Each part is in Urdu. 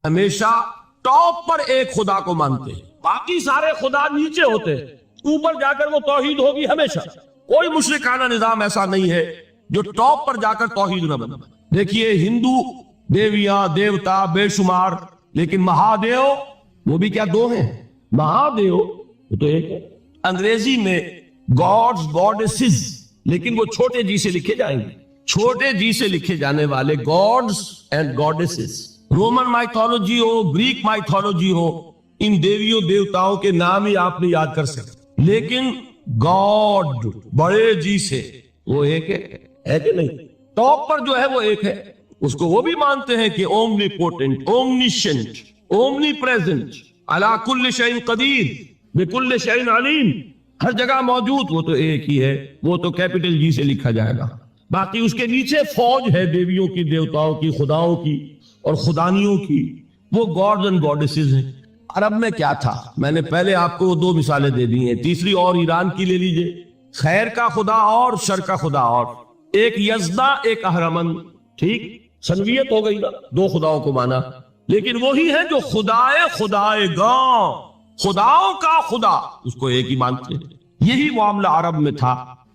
ہمیشہ ٹاپ پر ایک خدا کو مانتے ہیں، باقی سارے خدا نیچے ہوتے ہیں، اوپر جا کر وہ توحید ہوگی ہمیشہ۔ کوئی مشرکانہ نظام ایسا نہیں ہے جو ٹاپ پر جا کر توحید نہ بنے۔ دیکھیے ہندو دیویاں دیوتا بے شمار، لیکن مہادیو وہ بھی کیا دو ہیں؟ مہادیو وہ تو ایک ہے۔ انگریزی میں گاڈز گاڈیسز، لیکن وہ چھوٹے جی سے لکھے جائیں گے، چھوٹے جی سے لکھے جانے والے gods and goddesses. Roman mythology ہو، گریک مائتھولوجی ہو، ان دیویوں دیوتاؤں کے نام ہی آپ نے یاد کر سکتے، لیکن گاڈ بڑے جی سے وہ ایک ہے کہ نہیں؟ ٹاپ پر جو ہے وہ ایک ہے، اس کو وہ بھی مانتے ہیں کہ اومنی پوٹنٹ، اومنیشنٹ، اومنی پریزنٹ، علی کل شیء قدیر، بکل شیء علیم، ہر جگہ موجود، وہ تو ایک ہی ہے، وہ تو کیپٹل جی سے لکھا جائے گا۔ باقی اس کے نیچے فوج ہے دیویوں کی دیوتاؤں کی خداؤں کی اور خدانیوں کی، وہ گاڈز اینڈ گاڈیسز ہیں۔ عرب میں کیا تھا؟ میں نے پہلے آپ کو دو مثالیں دے دی ہیں، تیسری اور ایران کی لے لیجئے، خیر کا خدا اور شر کا خدا اور، ایک یزدا ایک اہرمن، ٹھیک سنویت ہو گئی نا، دو خداؤں کو مانا، لیکن وہی ہے جو خدائے خدائے گاں، خداؤں کا خدا، اس کو ایک ہی مانتے ہیں۔ یہی معاملہ عرب میں تھا،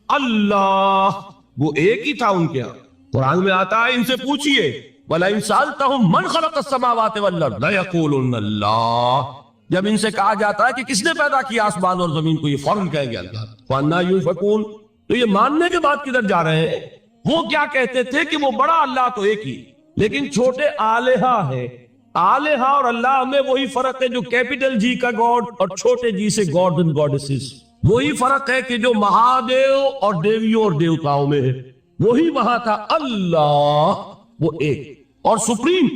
اللہ وہ ایک ہی تھا ان کے یہاں۔ قرآن میں آتا ہے ان سے پوچھئے وَلَئِن سَأَلْتَهُم مَّنْ خَلَقَ السَّمَاوَاتِ وَالْأَرْضَ لَيَقُولُنَّ اللَّهُ، جب ان سے کہا جاتا ہے کہ کس نے پیدا کیا آسمان اور زمین کو، یہ فوراً کہیں گے اللہ۔ وَأَنَّىٰ يُؤْفَكُونَ، تو یہ ماننے کے بعد کدھر جا رہے ہیں؟ وہ کیا کہتے تھے کہ وہ بڑا اللہ تو ایک ہی، لیکن چھوٹے آلہہ ہیں۔ آلہہ اور اللہ میں وہی فرق ہے جو کیپٹل جی کا گاڈ اور چھوٹے جی سے گاڈ اینڈ گاڈیسز، وہی فرق ہے کہ جو مہادیو اور دیویوں اور دیوتاؤں میں ہے، وہی وہاں تھا۔ اللہ وہ ایک اور سپریم،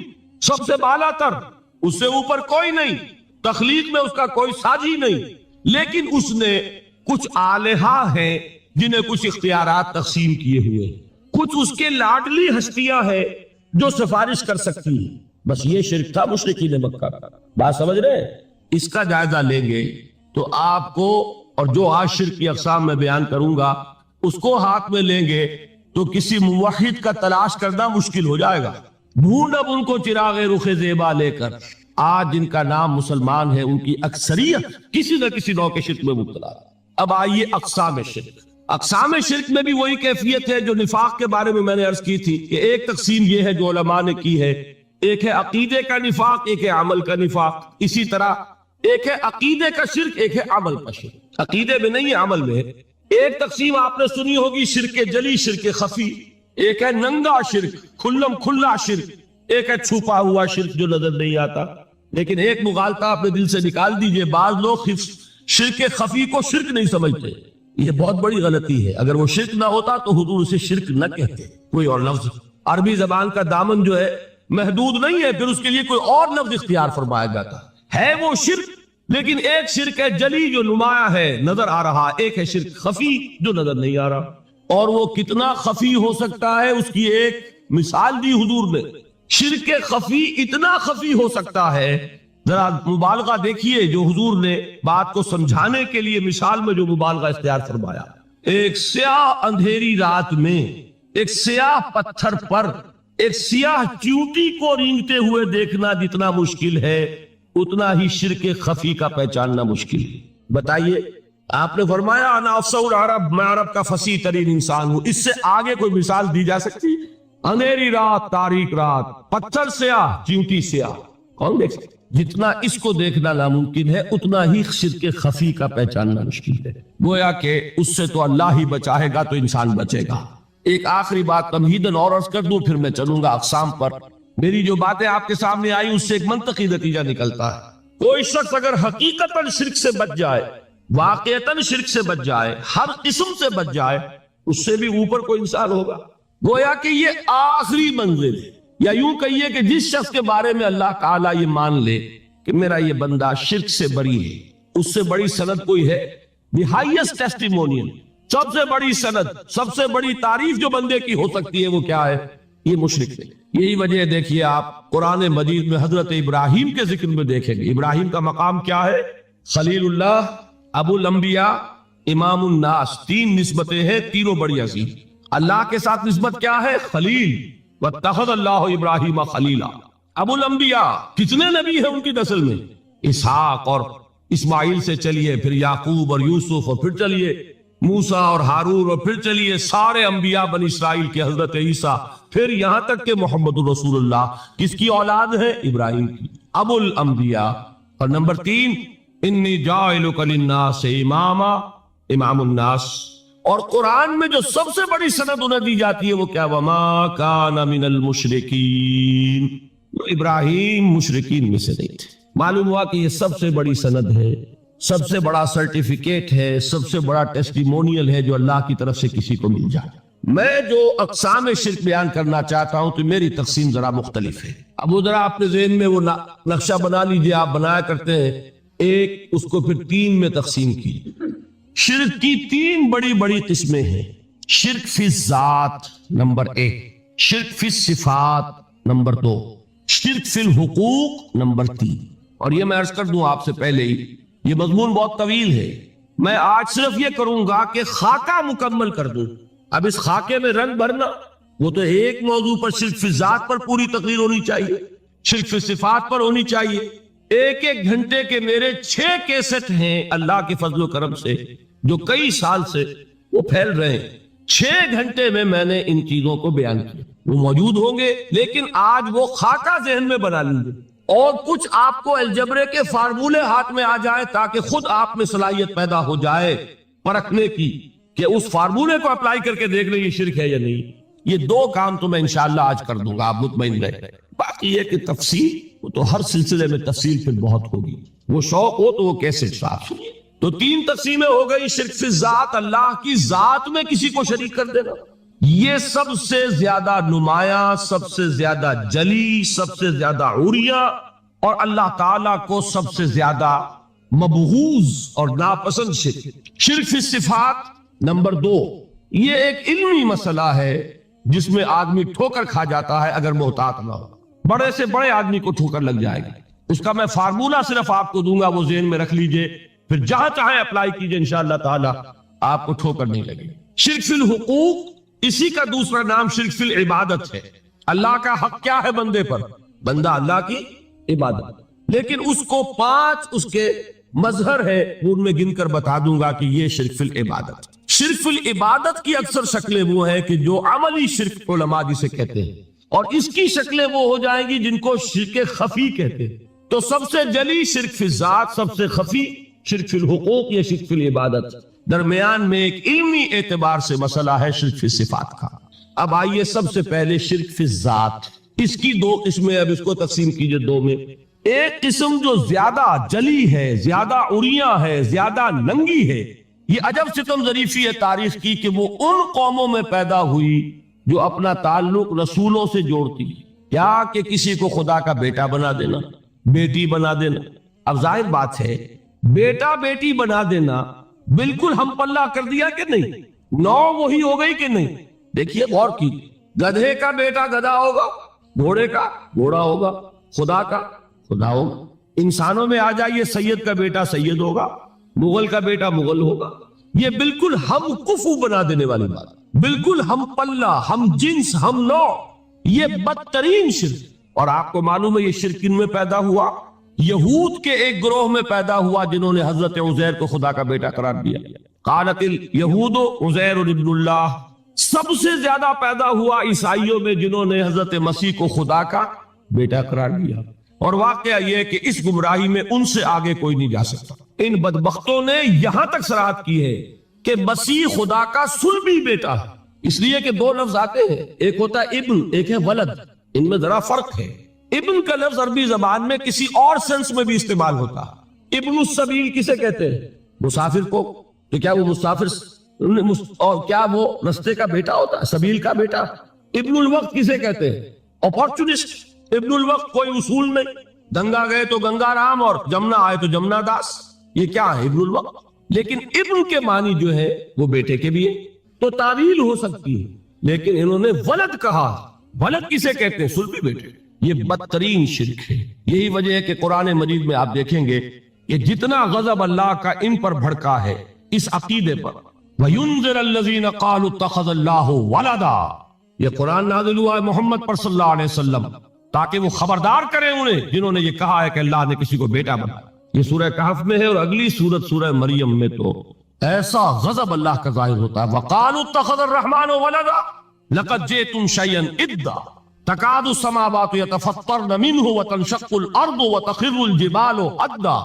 سب سے بالا تر، اس سے اوپر کوئی نہیں، تخلیق میں اس کا کوئی ساجی نہیں، لیکن اس نے کچھ آلہہ ہیں جنہیں کچھ اختیارات تقسیم کیے ہوئے، کچھ اس کے لاڈلی ہستیاں ہیں جو سفارش کر سکتی ہیں۔ بس یہ شرک تھا مشرکین مکہ کا، بات سمجھ رہے ہیں؟ اس کا جائزہ لیں گے تو آپ کو، اور جو آج شرک کی اقسام میں بیان کروں گا اس کو ہاتھ میں لیں گے تو کسی موحد کا تلاش کرنا مشکل ہو جائے گا۔ ڈھونڈ اب ان کو چراغ رخ زیبا لے کر، آج جن کا نام مسلمان ہے ان کی اکثریت کسی نہ کسی نوع کے شرک میں مبتلا ہے۔ اب آئیے اقسام شرک۔ اقسام شرک میں بھی وہی کیفیت ہے جو نفاق کے بارے میں میں نے عرض کی تھی کہ ایک تقسیم یہ ہے جو علماء نے کی ہے، ایک ہے عقیدے کا نفاق، ایک ہے عمل کا نفاق۔ اسی طرح ایک ہے عقیدے کا شرک، ایک ہے عمل کا شرک۔ عقیدے میں نہیں ہے، عمل میں ہے۔ ایک تقسیم آپ نے سنی ہوگی شرک جلی، شرک خفی، ایک ہے ننگا شرک، کھلم کھلا شرک، ایک ہے چھپا ہوا شرک جو نظر نہیں آتا۔ لیکن ایک مغالطہ اپنے دل سے نکال دیجئے، بعض لوگ شرک خفی کو شرک نہیں سمجھتے، یہ بہت بڑی غلطی ہے۔ اگر وہ شرک نہ ہوتا تو حضور اسے شرک نہ کہتے، کوئی اور لفظ۔ عربی زبان کا دامن جو ہے محدود نہیں ہے، پھر اس کے لیے کوئی اور لفظ اختیار فرمایا جاتا ہے وہ شرک، لیکن ایک شرک ہے جلی جو نمایاں ہے، نظر آ رہا، ایک ہے شرک خفی جو نظر نہیں آ رہا۔ اور وہ کتنا خفی ہو سکتا ہے اس کی ایک مثال دی حضور نے۔ شرک خفی اتنا خفی ہو سکتا ہے، ذرا مبالغہ دیکھیے جو حضور نے بات کو سمجھانے کے لیے مثال میں جو مبالغہ اختیار فرمایا۔ ایک سیاہ اندھیری رات میں ایک سیاہ پتھر پر ایک سیاہ چیونٹی کو رینگتے ہوئے دیکھنا جتنا مشکل ہے، اتنا ہی شرک خفی کا پہچاننا مشکل ہے۔ بتائیے، آپ نے فرمایا انا افصح العرب، میں عرب کا فصیح ترین انسان ہوں، اس سے آگے کوئی مثال دی جا سکتی؟ اندھیری رات، تاریک رات، پتھر سیاہ، چیونٹی سیاہ، کون دیکھ سکتا؟ جتنا اس کو دیکھنا ناممکن ہے اتنا ہی شرک خفی کا پہچاننا مشکل ہے۔ گویا کہ اس سے تو اللہ ہی بچائے گا تو انسان بچے گا۔ ایک آخری بات تمہیداً اور عرض کر دوں، پھر میں چلوں گا اقسام پر۔ میری جو باتیں آپ کے سامنے آئی اس سے ایک منطقی نتیجہ نکلتا ہے، کوئی شخص اگر حقیقتاً شرک سے بچ جائے، واقعتاً شرک سے بچ جائے، ہر قسم سے بچ جائے، اس سے بھی اوپر کوئی انسان ہوگا۔ گویا کہ یہ آخری منزل ہے، یا یوں کہیے کہ جس شخص کے بارے میں اللہ تعالیٰ یہ مان لے کہ میرا یہ بندہ شرک سے بری ہے، اس سے بڑی سند کوئی ہے؟ دی ہائیسٹ ٹیسٹیمونیل، سب سے بڑی سند، سب سے بڑی تعریف جو بندے کی ہو سکتی ہے وہ کیا ہے؟ یہ مشرک ہے۔ یہی وجہ دیکھیے آپ قرآن مجید میں حضرت ابراہیم کے ذکر میں دیکھیں گے، ابراہیم کا مقام کیا ہے؟ خلیل اللہ، ابو الانبیاء، امام الناس، تین نسبتیں ہیں، تینوں بڑی عظیم۔ اللہ کے ساتھ نسبت کیا ہے؟ خلیل، واتخذ اللہ ابراہیم خلیلا۔ ابو الانبیاء کتنے نبی ہیں ان کی نسل میں؟ اسحاق اور اسماعیل سے چلیے، پھر یعقوب اور یوسف، اور پھر چلیے موسیٰ اور ہارون، اور پھر چلیے سارے انبیاء بنی اسرائیل کے حضرت عیسیٰ، پھر یہاں تک کہ محمد رسول اللہ کس کی اولاد ہے؟ ابراہیم کی، ابو الانبیاء۔ اور نمبر 3، انی جاعلک للناس اماما، امام الناس۔ اور قرآن میں جو سب سے بڑی سند انہیں دی جاتی ہے وہ کیا؟ وما کان من المشرکین، ابراہیم مشرکین میں سے نہیں تھے۔ معلوم ہوا کہ یہ سب سے بڑی سند ہے، سب سے بڑا سرٹیفکیٹ ہے، سب سے بڑا ٹیسٹیمونیل ہے جو اللہ کی طرف سے کسی کو مل جائے۔ میں جو اقسام شرک بیان کرنا چاہتا ہوں تو میری تقسیم ذرا مختلف ہے۔ اب وہ ذرا اپنے ذہن میں وہ نقشہ بنا لیجئے، آپ بنایا کرتے ہیں ایک، اس کو پھر 3 میں تقسیم کیجئے۔ شرک کی 3 بڑی بڑی قسمیں ہیں۔ شرک فی الذات نمبر 1، شرک فی الصفات نمبر 2، شرک فی الحقوق نمبر 3۔ اور یہ میں عرض کر دوں آپ سے پہلے ہی، یہ مضمون بہت طویل ہے، میں آج صرف یہ کروں گا کہ خاکہ مکمل کر دوں۔ اب اس خاکے میں رنگ بھرنا، وہ تو ایک موضوع پر شرک فی الذات پر پوری تقریر ہونی چاہیے، شرک فی الصفات پر ہونی چاہیے۔ ایک ایک گھنٹے کے میرے 6 کیسٹ ہیں اللہ کے فضل و کرم سے، جو کئی سال سے وہ پھیل رہے ہیں۔ 6 گھنٹے میں نے ان چیزوں کو بیان کیا، وہ موجود ہوں گے، لیکن آج وہ خاکہ ذہن میں بنا لیجیے، اور کچھ آپ کو الجبرے کے فارمولے ہاتھ میں آ جائے تاکہ خود آپ میں صلاحیت پیدا ہو جائے پرکھنے کی کہ اس فارمولے کو اپلائی کر کے دیکھ لیں یہ شرک ہے یا نہیں۔ یہ 2 کام تو میں انشاءاللہ آج کر دوں گا، آپ مطمئن رہیں۔ باقی یہ کہ تفصیل وہ تو ہر سلسلے میں تفصیل پھر بہت ہوگی، وہ شوق ہو تو وہ کیسے صاف سنیے۔ تو 3 تقسیمیں ہو گئی۔ شرک فی الذات، اللہ کی ذات میں کسی کو شریک کر دینا، یہ سب سے زیادہ نمایاں، سب سے زیادہ جلی، سب سے زیادہ عریاں، اور اللہ تعالیٰ کو سب سے زیادہ مبغوض اور ناپسند شرک۔ شرک فی الصفات نمبر 2، یہ ایک علمی مسئلہ ہے جس میں آدمی ٹھوکر کھا جاتا ہے اگر محتاط نہ ہو۔ بڑے سے بڑے آدمی کو ٹھوکر لگ جائے گی، اس کا میں فارمولہ صرف آپ کو دوں گا، وہ ذہن میں رکھ لیجئے، پھر جہاں چاہیں اپلائی کیجئے، انشاءاللہ تعالی آپ کو ٹھوکر نہیں لگے۔ شرک فی الحقوق، اسی کا دوسرا نام شرک فی العبادت ہے۔ اللہ کا حق کیا ہے بندے پر؟ بندہ اللہ کی عبادت، لیکن اس کو 5 اس کے مظہر ہے، ان میں گن کر بتا دوں گا کہ یہ شرک فی العبادت۔ شرک فی العبادت کی اکثر شکلیں وہ ہیں کہ جو عملی شرک علماء جسے کہتے ہیں، اور اس کی شکلیں وہ ہو جائیں گی جن کو شرک خفی کہتے ہیں۔ تو سب سے جلی شرک فی الذات، سب سے خفی شرک فی الحقوق یا شرک فی العبادت۔ درمیان میں ایک علمی اعتبار سے مسئلہ ہے شرک فی الصفات کا۔ اب آئیے سب سے پہلے شرک فی الذات، اس کی 2 قسمیں، اب اس کو تقسیم کیجئے 2 میں۔ ایک قسم جو زیادہ جلی ہے، زیادہ عریاں ہے، زیادہ ننگی ہے، یہ عجب ستم ظریفی ہے تاریخ کی کہ وہ ان قوموں میں پیدا ہوئی جو اپنا تعلق رسولوں سے جوڑتی، کیا کہ کسی کو خدا کا بیٹا بنا دینا، بیٹی بنا دینا۔ اب ظاہر بات ہے بیٹا بیٹی بنا دینا بالکل ہم پلہ کر دیا کہ نہیں؟ نو وہی ہو گئی کہ نہیں؟ دیکھیے غور کی، گدھے کا بیٹا گدھا ہوگا، گھوڑے کا گھوڑا ہوگا، خدا کا خدا ہوگا۔ انسانوں میں آ جائیے، سید کا بیٹا سید ہوگا، مغل کا بیٹا مغل ہوگا۔ یہ بالکل ہم کفو بنا دینے والی بات، بالکل ہم پلہ، ہم جنس، ہم نوع، یہ بدترین شرک۔ اور آپ کو معلوم ہے یہ شرک ان میں پیدا ہوا، یہود کے ایک گروہ میں پیدا ہوا جنہوں نے حضرت عزیر کو خدا کا بیٹا قرار دیا۔ قالت الیہود عزیر ابن اللہ۔ سب سے زیادہ پیدا ہوا عیسائیوں میں جنہوں نے حضرت مسیح کو خدا کا بیٹا قرار دیا۔ اور واقعہ یہ کہ اس گمراہی میں ان سے آگے کوئی نہیں جا سکتا۔ ان بدبختوں نے یہاں تک صراحت کی ہے کہ مسیح خدا کا صلبی بیٹا ہے، اس لیے کہ 2 لفظ آتے ہیں، ایک ہوتا ہے ابن، ایک ہے ولد، ان میں ذرا فرق ہے۔ ابن کا لفظ عربی زبان میں کسی اور سینس میں بھی استعمال ہوتا ہے۔ ابن السبیل کسے کہتے ہیں؟ مسافر کو۔ تو کیا وہ مسافر اور کیا وہ رستے کا بیٹا ہوتا ہے، سبیل کا بیٹا؟ ابن الوقت کسے کہتے ہیں؟ اپارچونسٹ۔ ابن الوقت کوئی اصول نہیں، گنگا گئے تو گنگا رام اور جمنا آئے تو جمنا داس، یہ کیا ہے ابن الوقت؟ لیکن ابن کے معنی جو ہے وہ بیٹے کے بھی ہے، تو تعویل ہو سکتی ہے، لیکن انہوں نے ولد کہا۔ ولد کسے کہتے ہیں؟ صلبی بیٹے۔ یہ بدترین شرک ہے۔ یہی وجہ ہے کہ قرآن مجید میں آپ دیکھیں گے کہ جتنا غضب اللہ کا ان پر بھڑکا ہے اس عقیدے پر، وَيُنذِرَ الَّذِينَ قَالُوا اتَّخَذَ اللَّهُ وَلَدًا، یہ قرآن نازل ہوا ہے محمد پر صلی اللہ علیہ وسلم تاکہ وہ خبردار کریں انہیں جنہوں نے یہ کہا ہے کہ اللہ نے کسی کو بیٹا بنایا۔ یہ سورہ کہف میں ہے، اور اگلی سورت سورہ مریم میں تو ایسا غضب اللہ کا ظاہر ہوتا ہے، وَقَالُوا اتَّخَذَ الرَّحْمَنُ وَلَدًا لَقَدْ جِئْتُمْ شَيْئًا إِدًّا تَكَادُ السَّمَاوَاتُ يَتَفَطَّرْنَ مِنْهُ وَتَنشَقُّ الْأَرْضُ وَتَخِرُّ الْجِبَالُ هَدًّا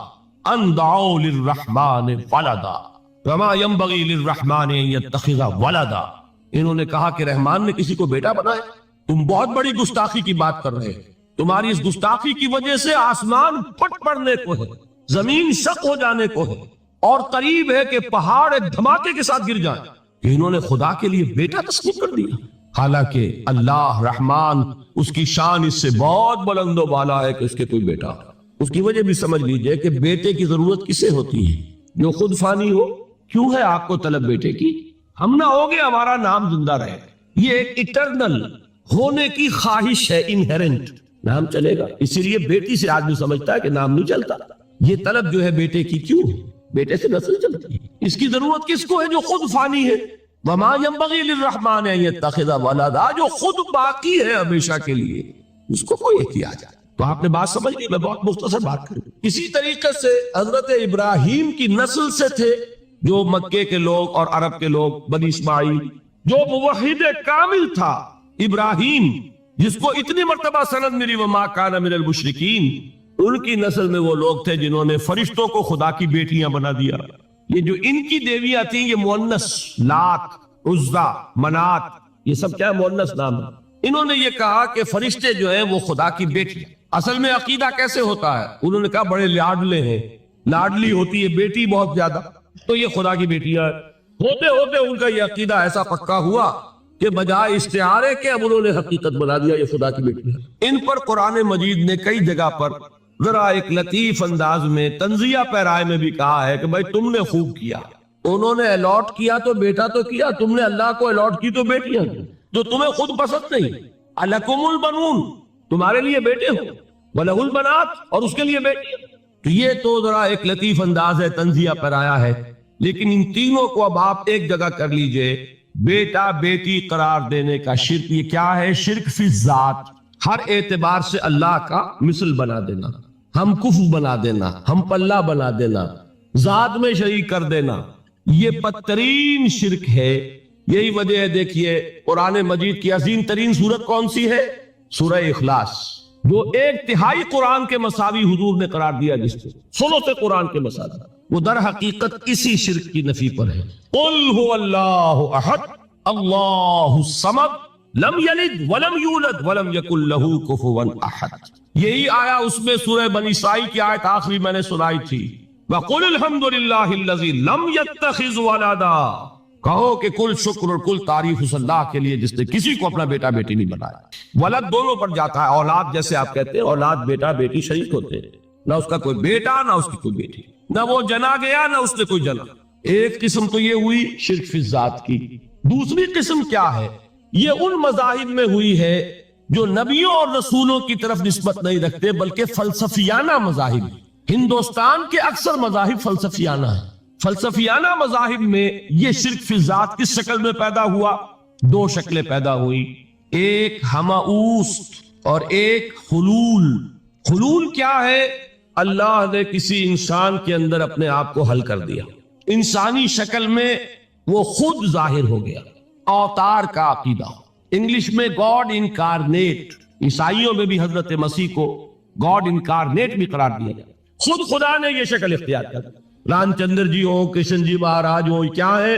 أَن دَعَوْا لِلرَّحْمَنِ وَلَدًا وَمَا يَنبَغِي لِلرَّحْمَنِ أَن يَتَّخِذَ وَلَدًا۔ انہوں نے کہا کہ رحمان نے کسی کو بیٹا بنایا۔ تم بہت بڑی گستاخی کی بات کر رہے ہیں، تمہاری اس گستاخی کی وجہ سے آسمان پھٹ پڑنے کو ہے، زمین شق ہو جانے کو ہے، اور قریب ہے کہ پہاڑ ایک دھماکے کے ساتھ گر جائیں کہ انہوں نے خدا کے لیے بیٹا تسلیم کر دیا۔ حالانکہ اللہ رحمان، اس کی شان اس سے بہت بلند و بالا ہے کہ اس کے کوئی بیٹا ہو۔ اس کی وجہ بھی سمجھ لیجئے کہ بیٹے کی ضرورت کسے ہوتی ہے؟ جو خود فانی ہو۔ کیوں ہے آپ کو طلب بیٹے کی؟ ہم نہ ہوگے ہمارا نام زندہ رہے، یہ ایک ایٹرنل ہونے کی خواہش ہے، انہیرنٹ۔ نام چلے گا، اسی لیے بیٹی سے آدمی سمجھتا ہے کہ نام نہیں چلتا۔ یہ طلب جو ہے بیٹے کی کیوں ہے؟ بیٹے سے نسل چلتی ہے۔ اس کی ضرورت کس کو ہے؟ جو خود فانی ہے۔ وَمَا يَنبَغِي لِلرَّحْمَنِ أَن يَتَّخِذَ وَلَدًا، جو خود باقی ہے ہمیشہ کے لیے، اس کو کوئی کیا جائے۔ تو آپ نے بات سمجھ لی، میں بہت مختصر بات کروں۔ اسی طریقے سے حضرت ابراہیم کی نسل سے تھے جو مکے کے لوگ اور عرب کے لوگ، بنی اسماعیل، جو موحد کامل تھا ابراہیم، جس کو اتنی مرتبہ سند ملی وما کان من المشرکین، ان کی نسل میں وہ لوگ تھے جنہوں نے فرشتوں کو خدا کی بیٹیاں بنا دیا۔ یہ جو ان کی دیویاں تھیں، یہ مؤنث، لات، عزا، منات، یہ سب کیا مؤنث نام ہے۔ انہوں نے یہ کہا کہ فرشتے جو ہیں وہ خدا کی بیٹیاں۔ اصل میں عقیدہ کیسے ہوتا ہے؟ انہوں نے کہا بڑے لاڈلے ہیں، لاڈلی ہوتی ہے بیٹی بہت زیادہ، تو یہ خدا کی بیٹیاں ہیں۔ ہوتے ہوتے ان کا یہ عقیدہ ایسا پکا ہوا کہ بجائے استعارے کے اب انہوں نے حقیقت بنا دیا یہ خدا کی بیٹی ہے۔ ان پر قرآن مجید نے کئی جگہ پر ذرا ایک لطیف انداز میں تنزیہ پیرائے میں بھی کہا ہے کہ بھائی تم نے خوب کیا، انہوں نے الاٹ کیا تو بیٹا تو کیا، تم نے اللہ کو الاٹ کی تو بیٹیاں کی، جو تمہیں خود پسند نہیں۔ الکم البنون، تمہارے لیے بیٹے ہو، وَلَهُ الْبَنَاتُ، اور اس کے لیے بیٹیاں۔ تو یہ تو ذرا ایک لطیف انداز ہے، تنزیہ پیرایا ہے، لیکن ان تینوں کو اب آپ ایک جگہ کر لیجئے۔ بیٹا بیٹی قرار دینے کا شرک، یہ کیا ہے؟ شرک فی الذات، ہر اعتبار سے اللہ کا مثل بنا دینا، ہم کفو بنا دینا، ہم پلہ بنا دینا، ذات میں شریک کر دینا، یہ بدترین شرک ہے۔ یہی وجہ ہے، دیکھیے قرآن مجید کی عظیم ترین سورت کون سی ہے؟ سورہ اخلاص، جو ایک تہائی قرآن کے مساوی حضور نے قرار دیا، جس کو ثلث قرآن کے مساوی، وہ در حقیقت اسی شرک کی نفی پر ہے۔ قل هو اللہ احد اللہ الصمد لم یلد ولم یولد ولم یکن لہ کفوا احد۔ یہی آیا اس میں سورہ بنی اسرائیل کی آیت آخری میں نے سنائی تھی، وَقُلِ الْحَمْدُ لِلَّهِ الَّذِي لَمْ يَتَّخِذْ وَلَدًا، کہو کہ کل شکر اور کل تعریف اس اللہ کے لیے جس نے کسی کو اپنا بیٹا بیٹی نہیں بنایا۔ ولد دونوں پر جاتا ہے، اولاد جیسے آپ کہتے ہیں، اولاد بیٹا بیٹی شریک ہوتے ہیں، نہ اس کا کوئی بیٹا نہ اس کی کوئی بیٹی، نہ وہ جنا گیا نہ اس نے کوئی جنا۔ ایک قسم تو یہ ہوئی شرک فی الذات کی۔ دوسری قسم کیا ہے؟ یہ ان مذاہب میں ہوئی ہے جو نبیوں اور رسولوں کی طرف نسبت نہیں رکھتے بلکہ فلسفیانہ مذاہب۔ ہندوستان کے اکثر مذاہب فلسفیانہ ہیں۔ فلسفیانہ مذاہب میں یہ شرک فی الذات کس شکل میں پیدا ہوا؟ دو شکلیں پیدا ہوئی، ایک ہماؤست اور ایک حلول۔ حلول کیا ہے؟ اللہ نے کسی انسان کے اندر اپنے آپ کو حل کر دیا، انسانی شکل میں وہ خود ظاہر ہو گیا، اوتار کا عقیدہ، انگلش میں گاڈ انکارنیٹ۔ عیسائیوں میں بھی حضرت مسیح کو گاڈ انکارنیٹ بھی قرار دیا گیا، خود خدا نے یہ شکل اختیار کر دی۔ رام چندر جی ہو، کرشن جی مہاراج ہو، کیا ہے؟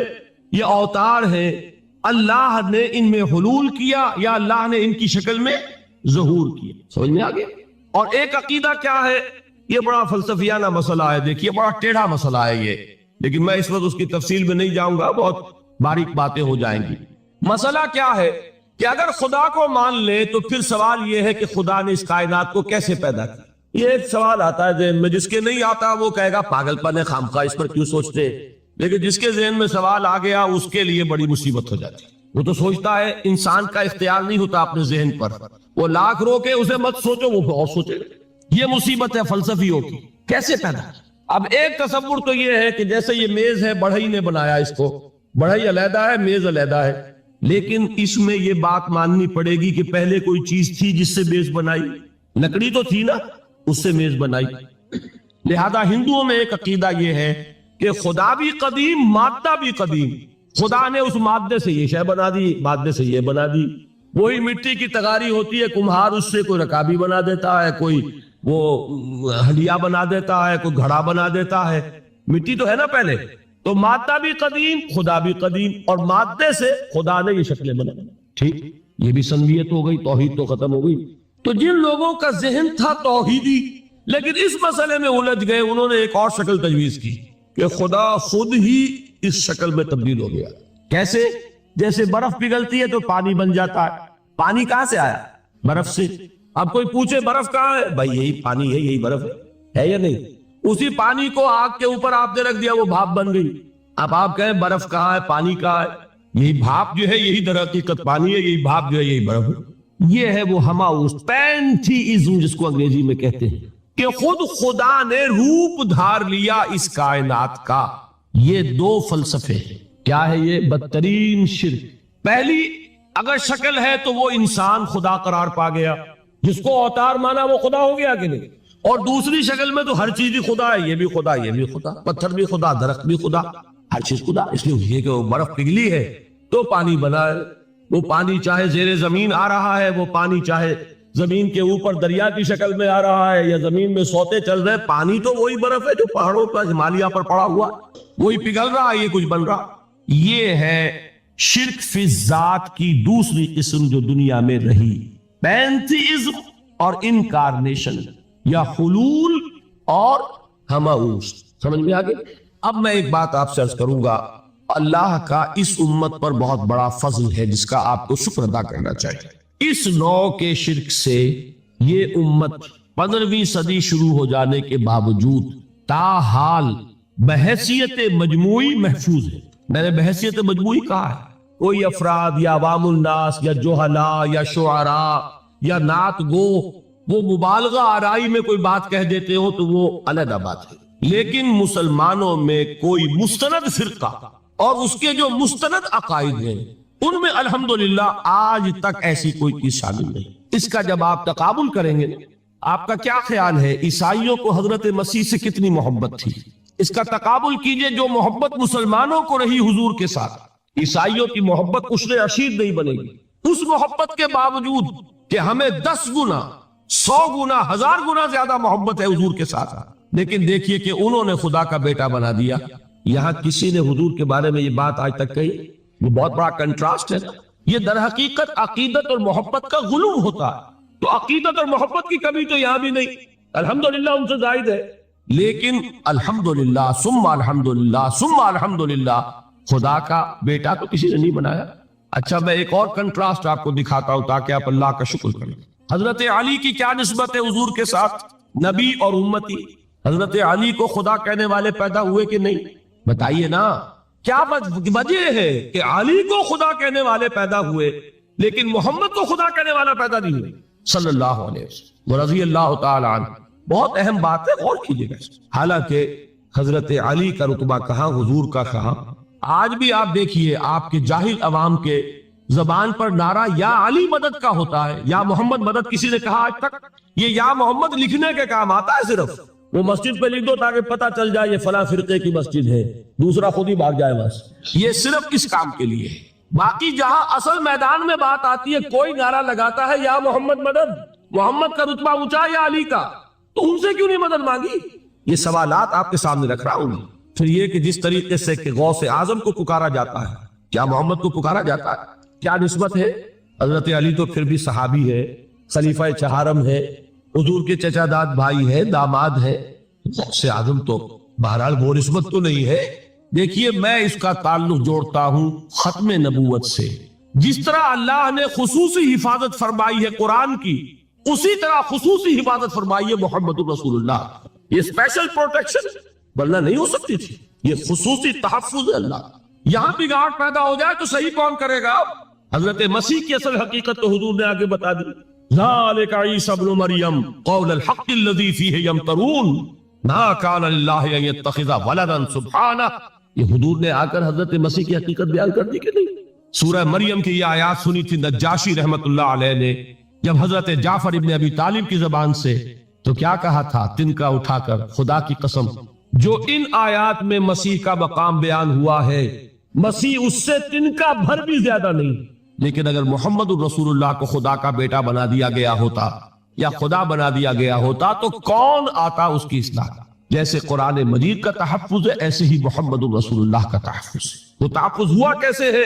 یہ اوتار ہیں، اللہ نے ان میں حلول کیا یا اللہ نے ان کی شکل میں ظہور کیا۔ سمجھ میں آگے؟ اور ایک عقیدہ کیا ہے؟ یہ بڑا فلسفیانہ مسئلہ ہے، دیکھیے بڑا ٹیڑھا مسئلہ ہے یہ، لیکن میں اس وقت اس کی تفصیل میں نہیں جاؤں گا، بہت باریک باتیں ہو جائیں گی۔ مسئلہ کیا ہے کہ اگر خدا کو مان لے تو پھر سوال یہ ہے کہ خدا نے اس کائنات کو کیسے پیدا کیا؟ یہ ایک سوال آتا ہے ذہن میں، جس کے نہیں آتا وہ کہے گا پاگل پن ہے، خامخواہ اس پر کیوں سوچتے، لیکن جس کے ذہن میں سوال آ گیا اس کے لیے بڑی مصیبت ہو جاتی ہے۔ وہ تو سوچتا ہے، انسان کا اختیار نہیں ہوتا اپنے ذہن پر، وہ لاکھ رو کے اسے مت سوچو، وہ اور سوچے گا۔ یہ مصیبت ہے فلسفیوں کی، کیسے پیدا؟ اب ایک تصور تو یہ ہے کہ جیسے یہ میز ہے، بڑھئی نے بنایا اس کو، بڑھئی علیحدہ ہے، میز علیحدہ ہے، لیکن اس میں یہ بات ماننی پڑے گی کہ پہلے کوئی چیز تھی جس سے میز بنائی، لکڑی تو تھی نا، اس سے میز بنائی۔ لہذا ہندوؤں میں ایک عقیدہ یہ ہے کہ خدا بھی قدیم، مادہ بھی قدیم، خدا نے اس مادے سے یہ شے بنا دی، مادے سے یہ بنا دی۔ وہی مٹی کی تغاری ہوتی ہے، کمہار اس سے کوئی رکابی بنا دیتا ہے، کوئی وہ ہڈیا بنا دیتا ہے، کوئی گھڑا بنا دیتا ہے، مٹی تو ہے نا پہلے۔ تو مادہ بھی قدیم، خدا بھی قدیم، اور مادے سے خدا نے یہ شکلیں بنا۔ ٹھیک، یہ بھی سنویت ہو گئی، توحید تو ختم ہو گئی۔ تو جن لوگوں کا ذہن تھا توحیدی لیکن اس مسئلے میں الجھ گئے، انہوں نے ایک اور شکل تجویز کی کہ خدا خود ہی اس شکل میں تبدیل ہو گیا۔ کیسے؟ جیسے برف پگھلتی ہے تو پانی بن جاتا ہے۔ پانی کہاں سے آیا؟ برف سے۔ اب کوئی پوچھے برف کہاں ہے؟ بھائی یہی پانی ہے، یہی برف ہے یا نہیں؟ اسی پانی کو آگ کے اوپر آپ نے رکھ دیا، وہ بھاپ بن گئی۔ اب آپ کہیں برف کہاں ہے، پانی کہاں ہے؟ یہی بھاپ جو ہے یہی در حقیقت پانی ہے، یہی بھاپ جو ہے یہی برف ہے۔ یہ ہے وہ ہماؤس پینتھیزم جس کو انگریزی میں کہتے ہیں، کہ خود خدا نے روپ دھار لیا اس کائنات کا۔ یہ دو فلسفے ہیں۔ کیا ہے یہ؟ بدترین شرک۔ پہلی اگر شکل ہے تو وہ انسان خدا قرار پا گیا، جس کو اوتار مانا وہ خدا ہو گیا کہ نہیں؟ اور دوسری شکل میں تو ہر چیز ہی خدا ہے، یہ بھی خدا، یہ بھی خدا، پتھر بھی خدا، درخت بھی خدا، ہر چیز خدا۔ اس لیے یہ کہ وہ برف پگھلی ہے تو پانی بنا ہے، وہ پانی چاہے زیر زمین آ رہا ہے، وہ پانی چاہے زمین کے اوپر دریا کی شکل میں آ رہا ہے، یا زمین میں سوتے چل رہے، پانی تو وہی برف ہے جو پہاڑوں پر ہمالیہ پر پڑا ہوا، وہی پگھل رہا ہے، یہ کچھ بن رہا۔ یہ ہے شرک فی الذات کی دوسری قسم جو دنیا میں رہی، پینتھیزم اور انکارنیشن، یا حلول اور ہماؤس۔ سمجھ میں آگے؟ اب میں ایک بات آپ سے عرض کروں گا، اللہ کا اس امت پر بہت بڑا فضل ہے جس کا آپ کو شکر ادا کرنا چاہیے۔ اس نوع کے شرک سے یہ امت 15ویں صدی شروع ہو جانے کے باوجود تاحال بحیثیت مجموعی محفوظ ہے۔ میں نے بحیثیت مجموعی کہا ہے، کوئی افراد یا عوام الناس یا جوہلاء یا شعراء یا نعت گو وہ مبالغہ آرائی میں کوئی بات کہہ دیتے ہو تو وہ علیحدہ بات ہے، لیکن مسلمانوں میں کوئی مستند فرقہ اور اس کے جو مستند عقائد ہیں ان میں الحمدللہ آج تک ایسی کوئی چیز شامل نہیں۔ اس کا جب آپ تقابل کریں گے، آپ کا کیا خیال ہے عیسائیوں کو حضرت مسیح سے کتنی محبت تھی؟ اس کا تقابل کیجئے جو محبت مسلمانوں کو رہی حضور کے ساتھ، عیسائیوں کی محبت عشر عشیر نہیں بنے گی۔ اس محبت کے باوجود کہ ہمیں 10 گنا 100 گنا 1000 گنا زیادہ محبت ہے حضور کے ساتھ، لیکن دیکھیے کہ انہوں نے خدا کا بیٹا بنا دیا۔ یہاں کسی نے حضور کے بارے میں یہ بات آج تک کہی؟ یہ بہت بڑا کنٹراسٹ ہے۔ یہ در حقیقت عقیدت اور محبت کا غلو ہوتا ہے، تو عقیدت اور محبت کی کمی تو یہاں بھی نہیں، الحمدللہ ان سے زائد ہے، لیکن الحمدللہ ثم الحمدللہ ثم الحمدللہ خدا کا بیٹا تو کسی نے نہیں بنایا۔ اچھا میں ایک اور کنٹراسٹ آپ کو دکھاتا ہوں تاکہ آپ اللہ کا شکر کریں۔ حضرت علی کی کیا نسبت ہے حضور کے ساتھ؟ نبی اور امتی۔ حضرت علی کو خدا کہنے والے پیدا ہوئے کہ نہیں؟ بتائیے نا، کیا وجہ ہے کہ علی کو خدا کہنے والے پیدا ہوئے لیکن محمد کو خدا کہنے والا پیدا نہیں ہوئے صلی اللہ علیہ وسلم رضی اللہ تعالی عنہ؟ بہت اہم بات ہے، غور کیجیے گا۔ حالانکہ حضرت علی کا رتبہ کہاں، حضور کا کہاں؟ آج بھی آپ دیکھیے آپ کے جاہل عوام کے زبان پر نعرہ یا علی مدد کا ہوتا ہے، یا محمد مدد کسی نے کہا آج تک؟ یہ یا محمد لکھنے کے کام آتا ہے، صرف وہ مسجد پہ لکھ دو تاکہ پتہ چل جائے یہ فلاں فرقے کی مسجد ہے، دوسرا خود ہی بھاگ جائے بس۔ یہ صرف اس کام کے لیے ہے۔ باقی جہاں اصل میدان میں بات آتی ہے کوئی نعرہ لگاتا ہے یا محمد مدد، محمد کا رتبہ اونچا یا علی کا، تو ان سے کیوں نہیں مدد مانگی؟ یہ سوالات آپ کے سامنے رکھ رہا ہوں۔ پھر یہ کہ جس طریقے سے کہ غوث اعظم کو پکارا جاتا ہے، کیا محمد کو پکارا جاتا ہے؟ کیا نسبت ہے؟ حضرت علی تو پھر بھی صحابی ہے، خلیفہ چہارم ہے، حضور کے چچا داد بھائی ہے، داماد ہے۔ غوث اعظم تو بہرحال وہ نسبت تو نہیں ہے۔ دیکھیے میں اس کا تعلق جوڑتا ہوں ختم نبوت سے۔ جس طرح اللہ نے خصوصی حفاظت فرمائی ہے قرآن کی، اسی طرح خصوصی حفاظت فرمائی ہے محمد رسول اللہ۔ یہ اسپیشل پروٹیکشن ورنہ نہیں ہو سکتی تھی، یہ خصوصی تحفظ ہے اللہ۔ یہاں بگاڑ پیدا ہو جائے تو صحیح کون کرے گا؟ حضرت مسیح کی اصل حقیقت تو حضور نے آگے بتا دی، ذالک عیسی ابن مریم قول الحق الذی فیہ یمترون ما کان للہ ان یتخذ ولدا سبحانہ۔ یہ حضور نے آ کر حضرت مسیح کی حقیقت بیان کر دی کہ نہیں؟ سورہ مریم کی یہ آیات سنی تھی نجاشی رحمت اللہ علیہ نے جب حضرت جعفر ابن ابی طالب کی زبان سے، تو کیا کہا تھا تنکا اٹھا کر، خدا کی قسم جو ان آیات میں مسیح کا مقام بیان ہوا ہے، مسیح اس سے تنکا بھر بھی زیادہ نہیں، لیکن اگر محمد الرسول اللہ کو خدا کا بیٹا بنا دیا گیا ہوتا یا خدا بنا دیا گیا ہوتا تو کون آتا اس کی اصلاح کا؟ جیسے قرآن مجید کا تحفظ ہے ایسے ہی محمد الرسول اللہ کا تحفظ ہے۔ وہ تحفظ ہوا کیسے ہے؟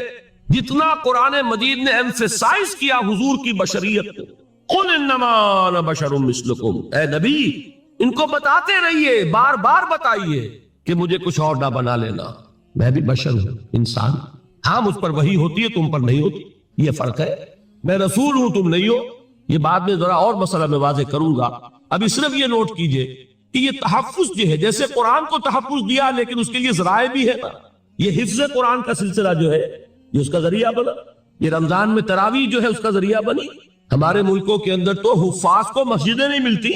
جتنا قرآن مجید نے ایمفیسائز کیا حضور کی بشریت کو، قل انما انا بشر مثلکم، اے نبی ان کو بتاتے رہیے، بار بار بتائیے کہ مجھے کچھ اور نہ بنا لینا، میں بھی بشر ہوں، انسان۔ ہاں مجھ پر وحی ہوتی ہے، تم پر نہیں ہوتی، یہ فرق ہے، میں رسول ہوں تم نہیں ہو۔ یہ بعد میں ذرا اور مسئلہ میں واضح کروں گا، ابھی صرف یہ نوٹ کیجئے کہ یہ تحفظ جو ہے، جیسے قرآن کو تحفظ دیا لیکن اس کے لیے ذرائع بھی ہے نا، یہ حفظ قرآن کا سلسلہ جو ہے یہ اس کا ذریعہ بنا، یہ رمضان میں تراویح جو ہے اس کا ذریعہ بنی۔ ہمارے ملکوں کے اندر تو حفاظ کو مسجدیں نہیں ملتی،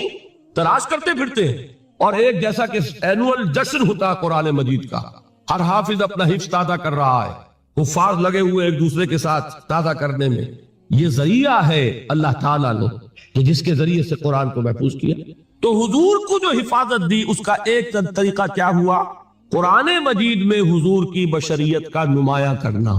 تلاش کرتے پھرتے ہیں، اور ایک جیسا کہ اینول جشن ہوتا قرآن مجید کا، ہر حافظ اپنا حفظ تازہ کر رہا ہے، حفاظ لگے ہوئے ایک دوسرے کے ساتھ تازہ کرنے میں۔ یہ ذریعہ ہے اللہ تعالیٰ نے کہ جس کے ذریعے سے قرآن کو محفوظ کیا۔ تو حضور کو جو حفاظت دی اس کا ایک طریقہ کیا ہوا؟ قرآن مجید میں حضور کی بشریت کا نمایاں کرنا،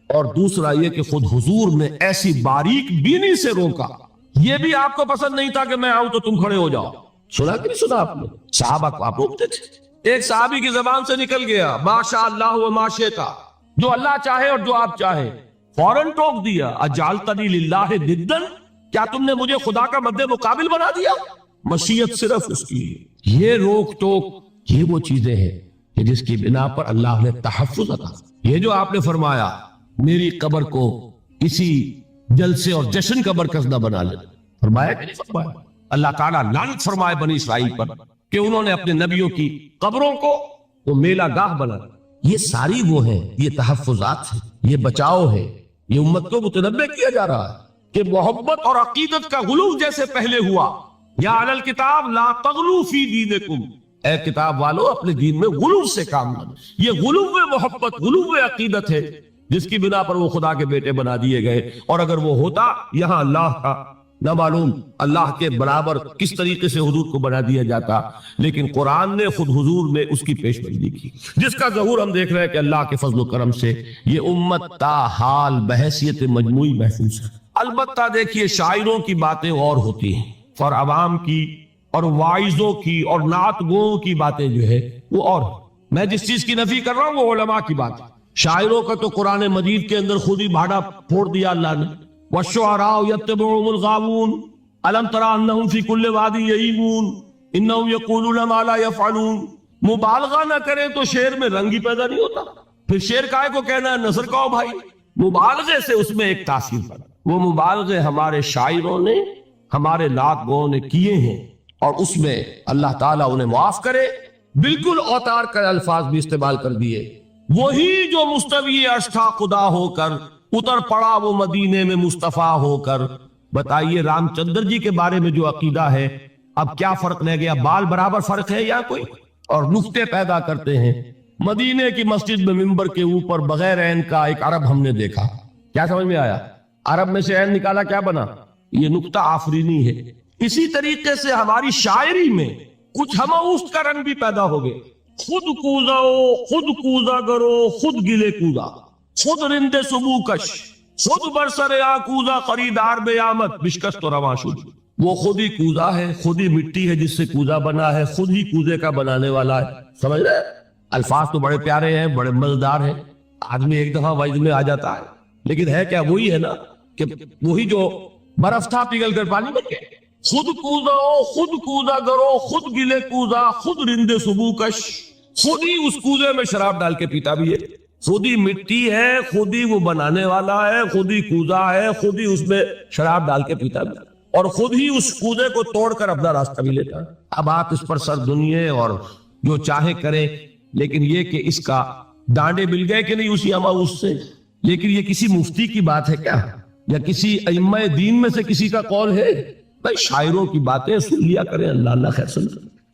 اور دوسرا یہ کہ خود حضور نے ایسی باریک بینی سے روکا۔ یہ بھی آپ کو پسند نہیں تھا کہ میں آؤں تو تم کھڑے ہو جاؤ، سنا کہ نہیں سنا آپ نے؟ صحابہ کو آپ روکتے تھے۔ ایک صحابی کی زبان سے نکل گیا ما شاء اللہ و ما شئت، جو اللہ چاہے اور جو آپ چاہیں، فوراً ٹوک دیا اجعلتنی للہ ندا، کیا تم نے مجھے خدا کا مد مقابل بنا دیا؟ مشیت صرف اس کی ہے۔ یہ روک ٹوک یہ وہ چیزیں ہیں کہ جس کی بنا پر اللہ نے تحفظ عطا۔ یہ جو آپ نے فرمایا میری قبر کو کسی جلسے اور جشن کا مرکز نہ بنا لے، فرمایا کہ نہیں فرمایا؟ اللہ تعالیٰ لعنت فرمائے بنی اسرائیل پر کہ انہوں نے اپنے نبیوں کی قبروں کو وہ میلہ گاہ بنا۔ یہ ساری وہ ہیں، یہ تحفظات ہیں، یہ بچاؤ ہے، یہ امت کو متنبہ کیا جا رہا ہے کہ محبت اور عقیدت کا غلو جیسے پہلے ہوا، یا اہل الکتاب لا تغلو فی دینکم، اے کتاب والو اپنے دین میں غلو سے کام نہ۔ یہ غلو محبت، غلو عقیدت ہے جس کی بنا پر وہ خدا کے بیٹے بنا دیے گئے، اور اگر وہ ہوتا یہاں اللہ کا نہ معلوم اللہ کے برابر کس طریقے سے حضور کو بنا دیا جاتا، لیکن قرآن نے خود حضور نے اس کی پیش بندی کی، جس کا ظہور ہم دیکھ رہے ہیں کہ اللہ کے فضل و کرم سے یہ امت تا حال بحیثیت مجموعی محفوظ ہے۔ البتہ دیکھیے شاعروں کی باتیں اور ہوتی ہیں، اور عوام کی اور واعظوں کی اور نعت گوؤں کی باتیں جو ہے وہ اور۔ میں جس چیز کی نفی کر رہا ہوں وہ علماء کی بات ہے۔ شاعروں کا تو قرآن مجید کے اندر خود ہی بھاڑا پھوڑ دیا اللہ نے، وَالشُّعَرَاءُ يَتَّبِعُهُمُ الْغَاوُونَ أَلَمْ تَرَ أَنَّهُمْ فِي كُلِّ وَادٍ يَهِيمُونَ إِنَّهُمْ يَقُولُونَ مَا لَا يَفْعَلُونَ۔ مبالغہ نہ کریں تو شعر میں رنگ ہی پیدا نہیں ہوتا، پھر شعر کائے کو کہنا ہے نثر کہو بھائی، مبالغے سے اس میں ایک تاثیر پڑا۔ وہ مبالغے ہمارے شاعروں نے ہمارے نعت گوؤں نے کیے ہیں، اور اس میں اللہ تعالیٰ انہیں معاف کرے بالکل اوتار کر الفاظ بھی استعمال کر دیے۔ وہی جو مستوی عرش تھا خدا ہو کر اتر پڑا وہ مدینے میں مصطفیٰ ہو کر۔ بتائیے رام چندر جی کے بارے میں جو عقیدہ ہے، اب کیا فرق رہ گیا؟ بال برابر فرق ہے یا کوئی؟ اور نکتے پیدا کرتے ہیں۔ مدینے کی مسجد میں منبر کے اوپر بغیر عین کا ایک عرب ہم نے دیکھا، کیا سمجھ میں آیا؟ عرب میں سے عین نکالا، کیا بنا؟ یہ نکتہ آفرینی ہے۔ اسی طریقے سے ہماری شاعری میں کچھ ہماؤست کا رنگ بھی پیدا ہو گئے۔ خود کوزاؤ خود کوزا کرو خود گلے کوزا، خود رند سبو کش، خود برسر آکوزا خریدار بے آمد بشکست و رواں شد۔ وہ خود ہی کوزا ہے، خود ہی مٹی ہے جس سے کوزا بنا ہے، خود ہی کوزے کا بنانے والا ہے۔ سمجھ رہے؟ الفاظ تو بڑے پیارے ہیں، بڑے مزیدار ہیں، آدمی ایک دفعہ وعظ میں آ جاتا ہے، لیکن ہے کیا؟ وہی ہے نا کہ وہی جو برف تھا پگھل کر پانی بن گیا۔ خود کوزاؤ خود کوزا کرو خود گلے کوزا خود رند سبو کش، خود ہی اس کوزے میں شراب ڈال کے پیتا بھی ہے، خود ہی مٹی ہے، خود ہی وہ بنانے والا ہے، خود ہی کوزا ہے، خود ہی اس میں شراب ڈال کے پیتا بھی، اور خود ہی اس کوزے کو توڑ کر اپنا راستہ بھی لیتا ہے۔ اب آپ اس پر سر دنیے اور جو چاہے کریں، لیکن یہ کہ اس کا ڈانڈے مل گئے کہ نہیں اسی ہماؤست سے۔ لیکن یہ کسی مفتی کی بات ہے کیا، یا کسی ائمہ دین میں سے کسی کا قول ہے؟ بھائی شاعروں کی باتیں سن لیا کریں، اللہ اللہ خیر سن۔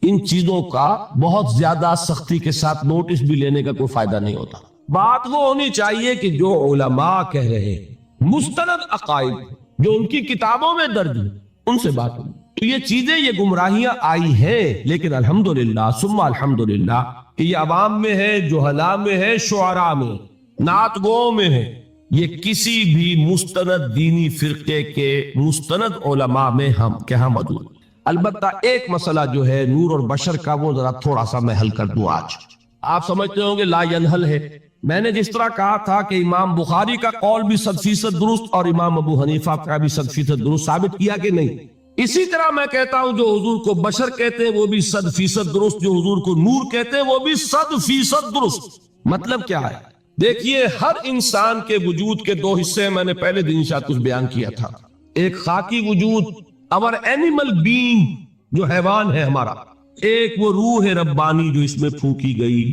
ان چیزوں کا بہت زیادہ سختی کے ساتھ نوٹس بھی لینے کا کوئی فائدہ نہیں ہوتا، بات وہ ہونی چاہیے کہ جو علماء کہہ رہے ہیں مستند عقائد جو ان کی کتابوں میں درج ہیں ان سے بات ہونی. تو یہ چیزیں یہ گمراہیاں آئی ہیں، لیکن الحمدللہ ثم الحمدللہ کہ یہ عوام میں ہے، جہلاء میں ہے، شعراء میں، نعت گوؤں میں ہے. یہ کسی بھی مستند دینی فرقے کے مستند علماء میں ہم موجود. البتہ ایک مسئلہ جو ہے نور اور بشر کا وہ ذرا تھوڑا سا میں حل کر دوں. آج آپ سمجھتے ہوں گے لا ینحل ہے. میں نے جس طرح کہا تھا کہ امام بخاری کا قول بھی 100% درست اور امام ابو حنیفہ کا بھی 100% درست ثابت کیا کہ نہیں، اسی طرح میں کہتا ہوں جو حضور کو بشر کہتے ہیں وہ بھی 100% درست، جو حضور کو نور کہتے ہیں وہ بھی 100% درست. مطلب کیا ہے؟ دیکھیے ہر انسان کے وجود کے دو حصے میں نے پہلے دن شاید کچھ بیان کیا تھا. ایک خاکی وجود اور اینیمل بینگ جو حیوان ہے ہمارا، ایک وہ روح ربانی جو اس میں پھونکی گئی.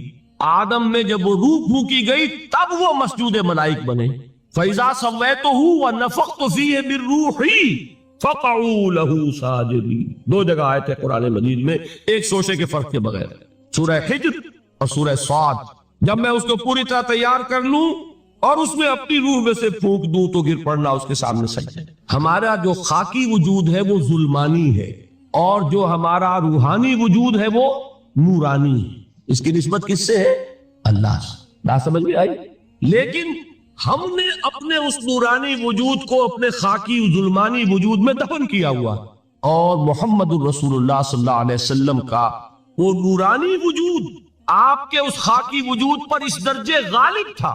آدم میں جب وہ روح پھونکی گئی تب وہ مسجود ملائک بنے. فَإِذَا سَوَّيْتُهُ وَنَفَخْتُ فِيهِ مِن رُّوحِي فَقَعُوا لَهُ سَاجِدِينَ. دو جگہ آیت ہے قرآن مجید میں ایک شوشے کے فرق کے بغیر، سورہ حجر اور سورہ صاد. جب میں اس کو پوری طرح تیار کر لوں اور اس میں اپنی روح میں سے پھونک دوں تو گر پڑنا اس کے سامنے سجدے. ہمارا جو خاکی وجود ہے وہ ظلمانی ہے اور جو ہمارا روحانی وجود ہے وہ نورانی ہے. اس کی نسبت کس سے ہے؟ اللہ سے. بات سمجھ میں آئی؟ لیکن ہم نے اپنے اس نورانی وجود کو اپنے خاکی ظلمانی وجود میں دفن کیا ہوا، اور محمد الرسول اللہ صلی اللہ علیہ وسلم کا وہ نورانی وجود آپ کے اس خاکی وجود پر اس درجے غالب تھا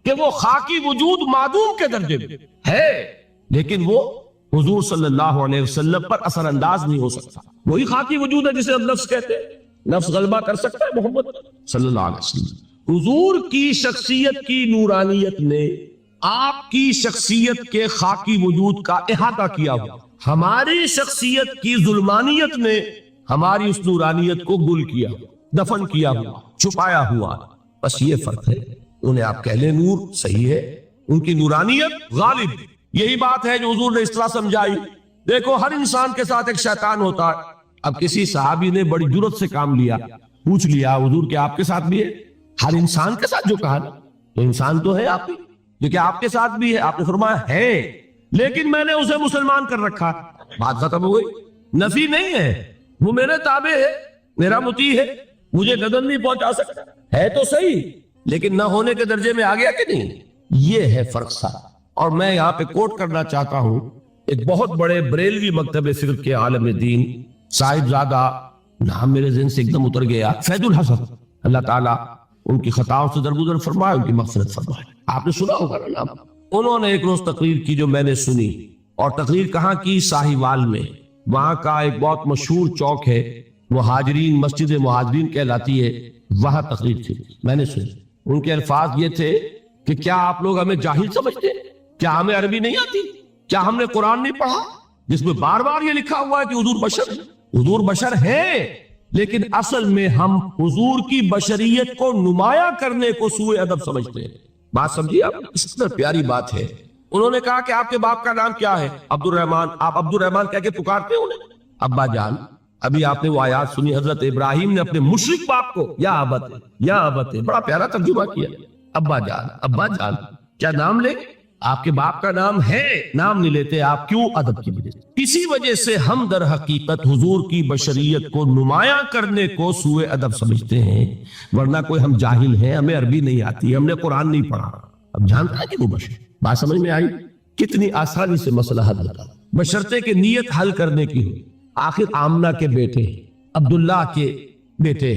کہ وہ خاکی وجود معدوم کے درجے میں ہے، لیکن وہ حضور صلی اللہ علیہ وسلم پر اثر انداز نہیں ہو سکتا. وہی خاکی وجود ہے جسے ہم نفس کہتے ہیں. نفس غلبہ کر سکتا ہے محمد صلی اللہ علیہ وسلم. حضور کی شخصیت کی نورانیت نے آپ کی شخصیت کے خاکی وجود کا احاطہ کیا ہوا. ہماری شخصیت کی ظلمانیت نے ہماری اس نورانیت کو گل کیا، دفن کیا ہوا، چھپایا ہوا. بس یہ فرق ہے. انہیں آپ کہہ لیں نور، صحیح ہے، ان کی نورانیت غالب. یہی بات ہے جو حضور نے اس طرح سمجھائی. دیکھو ہر انسان کے ساتھ ایک شیطان ہوتا ہے. اب کسی صحابی نے بڑی جرت سے کام لیا، پوچھ لیا حضور کہ آپ کے ساتھ بھی ہے؟ ہر انسان کے ساتھ جو کہا نا، تو انسان تو ہے آپ بھی، جو کہ آپ کے ساتھ بھی ہے. آپ نے فرمایا ہے، لیکن میں نے اسے مسلمان کر رکھا. بات ختم ہو گئی. نفی نہیں ہے، وہ میرے تابع ہے، میرا مطیع ہے، مجھے گدن نہیں پہنچا سکتا. ہے تو صحیح، لیکن نہ ہونے کے درجے میں آ گیا کہ نہیں. یہ ہے فرق سا. اور میں یہاں پہ کوٹ کرنا چاہتا ہوں ایک بہت بڑے بریلوی مکتب فکر کے عالم دین صاحب زادہ، نام میرے ذہن سے ایک دم اتر گیا، فیض الحسن، اللہ تعالیٰ ان کی خطاؤں سے درگزر فرمائے، ان کی مغفرت فرمائے. آپ نے سنا ہوگا نا نام. انہوں نے ایک روز تقریر کی جو میں نے سنی، اور تقریر کہاں کی؟ ساہیوال میں. وہاں کا ایک بہت مشہور چوک ہے، مہاجرین، مسجد مہاجرین کہلاتی ہے، وہاں تقریر تھی. میں نے سنی. ان کے الفاظ یہ تھے کہ کیا آپ لوگ ہمیں جاہل سمجھتے ہیں؟ کیا ہمیں عربی نہیں آتی؟ کیا ہم نے قرآن نہیں پڑھا جس میں بار بار یہ لکھا ہوا ہے کہ حضور بشر ہے؟ حضور بشر ہے، لیکن اصل میں ہم حضور کی بشریت کو نمایاں کرنے کو سوء ادب سمجھتے ہیں. بات سمجھیے آپ، اس طرح پیاری بات ہے. انہوں نے کہا کہ آپ کے باپ کا نام کیا ہے؟ عبد الرحمن. آپ عبد الرحمن کہہ کے پکارتے ہیں انہیں؟ ابا جان. ابھی آپ نے وہ آیات سنی، حضرت ابراہیم نے اپنے مشرک باپ کو یا ابت، یا ابت، بڑا پیارا ترجمہ کیا. ابا جان، ابا جان. کیا نام لے؟ آپ کے باپ کا نام ہے، نام نہیں لیتے آپ. کیوں؟ ادب کی وجہ سے. اسی وجہ سے ہم در حقیقت حضور کی بشریت کو نمایاں کرنے کو سوء ادب سمجھتے ہیں، ورنہ کوئی ہم جاہل ہیں، ہمیں عربی نہیں آتی، ہم نے قرآن نہیں پڑھا. اب جانتا ہے کہ وہ بشر. بات سمجھ میں آئی؟ کتنی آسانی سے مسئلہ حل ہوتا، بشرطے کہ نیت حل کرنے کی ہو. آخر آمنہ کے بیٹے، عبداللہ کے بیٹے،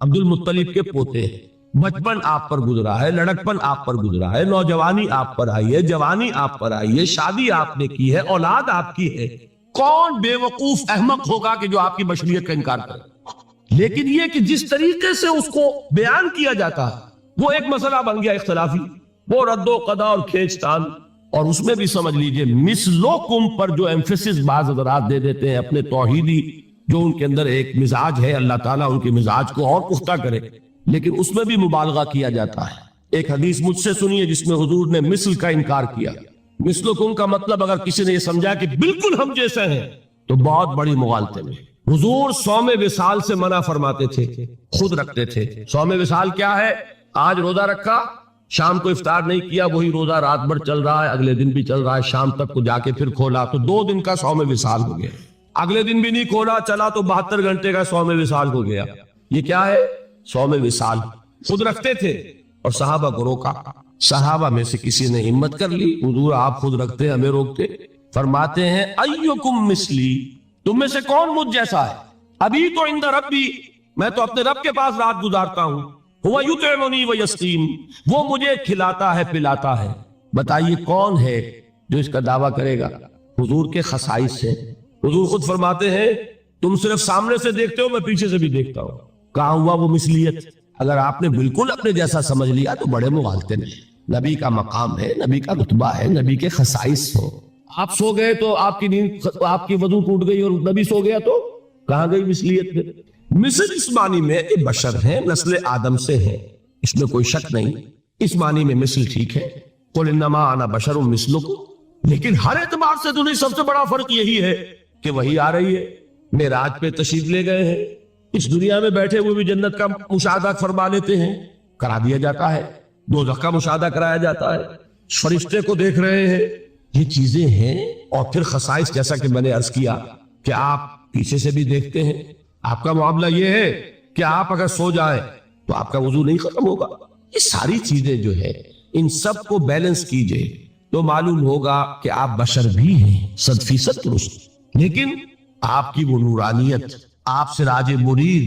عبد المطلب کے پوتے. بچپن آپ پر گزرا ہے، لڑکپن آپ پر گزرا ہے، نوجوانی آپ پر آئی ہے، جوانی آپ پر آئی ہے، شادی آپ نے کی ہے، اولاد آپ کی ہے. کون بے وقوف احمق ہوگا کہ جو آپ کی بشریت کا انکار کرے؟ لیکن یہ کہ جس طریقے سے اس کو بیان کیا جاتا ہے وہ ایک مسئلہ بن گیا اختلافی، وہ رد و قضا اور کھینچ تان. اور اس میں بھی سمجھ لیجئے مثلکم پر جو ایمفیسس بعض حضرات دے دیتے ہیں اپنے توحیدی، جو ان کے اندر ایک مزاج ہے، اللہ تعالیٰ ان کے مزاج کو اور پختہ کرے، لیکن اس میں بھی مبالغہ کیا جاتا ہے. ایک حدیث مجھ سے سنیے جس میں حضور نے مثل کا انکار کیا. مثلکم کا مطلب اگر کسی نے یہ سمجھا کہ بالکل ہم جیسے ہیں تو بہت بڑی مغالطے میں. حضور صوم وصال سے منع فرماتے تھے، خود رکھتے تھے. صوم وصال کیا ہے؟ آج روزہ رکھا، شام کو افطار نہیں کیا، وہی روزہ رات بھر چل رہا ہے، اگلے دن بھی چل رہا ہے، شام تک کو جا کے پھر کھولا تو 2 دن کا صوم وصال ہو گیا، اگلے دن بھی نہیں کھولا، چلا تو 72 گھنٹے کا صوم وصال ہو گیا۔ یہ کیا ہے؟ صوم وصال خود رکھتے تھے اور صحابہ کو روکا۔ صحابہ میں سے کسی نے ہمت کر لی، حضور آپ خود رکھتے ہمیں روکتے؟ فرماتے ہیں ایکم مثلی، تم میں سے کون مجھ جیسا ہے؟ ابھی تو عند ربی، میں تو اپنے رب کے پاس رات گزارتا ہوں، ہوا یطعمنی ویسقین، وہ مجھے کھلاتا ہے پلاتا ہے۔ بتائیے کون ہے جو اس کا دعویٰ کرے گا؟ حضور کے خصائص ہیں۔ حضور خود فرماتے ہیں تم صرف سامنے سے دیکھتے ہو، میں پیچھے سے بھی دیکھتا ہوں۔ کہاں ہوا وہ مثلیت؟ اگر آپ نے بالکل اپنے جیسا سمجھ لیا تو بڑے مغالطے نہیں۔ نبی کا مقام ہے، نبی کا رتبہ ہے، نبی کے خصائص ہو۔ آپ سو گئے تو آپ کی نیند، آپ کی وضو ٹوٹ گئی اور نبی سو گیا تو کہاں گئی مثلیت؟ پھر مثل اس معنی میں کہ بشر ہیں، نسل آدم سے ہیں، اس میں کوئی شک نہیں، اس معنی میں مثل ٹھیک ہے، قل انما انا بشر مثلکم، لیکن ہر اعتبار سے تو نہیں۔ سب سے بڑا فرق یہی ہے کہ وہی آ رہی ہے، معراج پہ تشریف لے گئے ہیں، اس دنیا میں بیٹھے ہوئے بھی جنت کا مشاہدہ فرما لیتے ہیں، کرا دیا جاتا ہے، دوزخ کا مشاہدہ کرایا جاتا ہے، فرشتے کو دیکھ رہے ہیں، یہ چیزیں ہیں۔ اور پھر خصائص جیسا کہ میں نے عرض کیا کہ آپ پیچھے سے بھی دیکھتے ہیں۔ آپ کا معاملہ یہ ہے کہ آپ اگر سو جائیں تو آپ کا وضو نہیں ختم ہوگا۔ یہ ساری چیزیں جو ہے ان سب کو بیلنس کیجئے تو معلوم ہوگا کہ آپ بشر بھی ہیں 100% درست، لیکن آپ کی وہ نورانیت، آپ سراج منیر،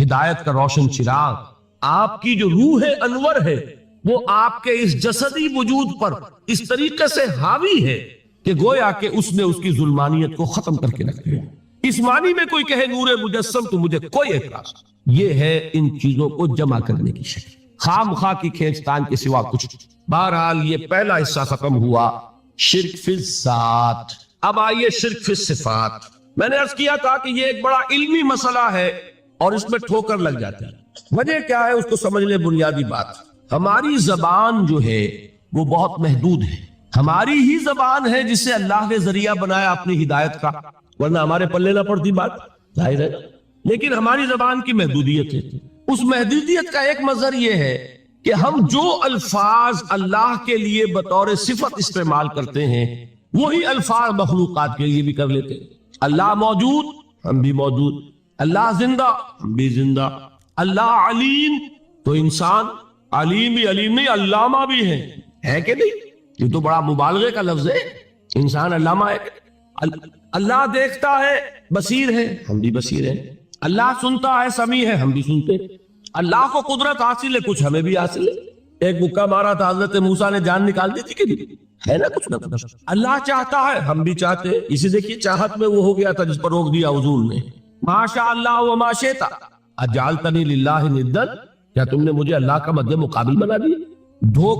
ہدایت کا روشن چراغ، آپ کی جو روح انور ہے، وہ آپ کے اس جسدی وجود پر اس طریقے سے حاوی ہے کہ گویا کہ اس نے اس کی ظلمانیت کو ختم کر کے رکھ دیا۔ اس معنی میں کوئی کہے نور مجسم تو مجھے کوئی اعتراض نہیں۔ یہ ہے ان چیزوں کو جمع کرنے کی شکل، خام خواہ کی کھینچتان کے سوا کچھ نہیں۔ بہرحال یہ پہلا حصہ ختم ہوا، شرک فی الذات۔ اب آئیے شرک فی الصفات۔ میں نے عرض کیا تھا کہ یہ ایک بڑا علمی مسئلہ ہے اور اس میں ٹھوکر لگ جاتا ہے۔ وجہ کیا ہے اس کو سمجھ لیں۔ بنیادی بات، ہماری زبان جو ہے وہ بہت محدود ہے۔ ہماری ہی زبان ہے جسے اللہ نے ذریعہ بنایا اپنی ہدایت کا، ورنہ ہمارے پلے نہ پڑتی بات، ظاہر ہے۔ لیکن ہماری زبان کی محدودیت ہے۔ اس محدودیت کا ایک مظہر یہ ہے کہ ہم جو الفاظ اللہ کے لیے بطور صفت استعمال کرتے ہیں وہی الفاظ مخلوقات کے لیے بھی کر لیتے ہیں۔ اللہ موجود، ہم بھی موجود۔ اللہ زندہ، ہم بھی زندہ۔ اللہ علیم، تو انسان علیم بھی علیم نہیں، علامہ بھی ہے کہ نہیں؟ یہ تو بڑا مبالغے کا لفظ ہے، انسان علامہ ہے۔ اللہ دیکھتا ہے، بصیر ہے، ہم بھی بصیر ہیں۔ اللہ سنتا ہے، سمیع ہے، ہم بھی سنتے ہیں۔ اللہ کو قدرت حاصل ہے، کچھ ہمیں بھی حاصل ہے۔ ایک مکہ مارا تھا حضرت موسیٰ نے، جان نکال دی تھی کہ نہیں؟ ہے نا کچھ نہ کچھ۔ اللہ چاہتا ہے، ہم بھی چاہتے ہیں۔ اسی دیکھیے چاہت میں وہ ہو گیا تھا جس پر روک دیا حضور نے، ما شاء اللہ و ما شئت اجعلتنی للہ ندا، کیا تم نے مجھے اللہ کا مد مقابل بنا دیا؟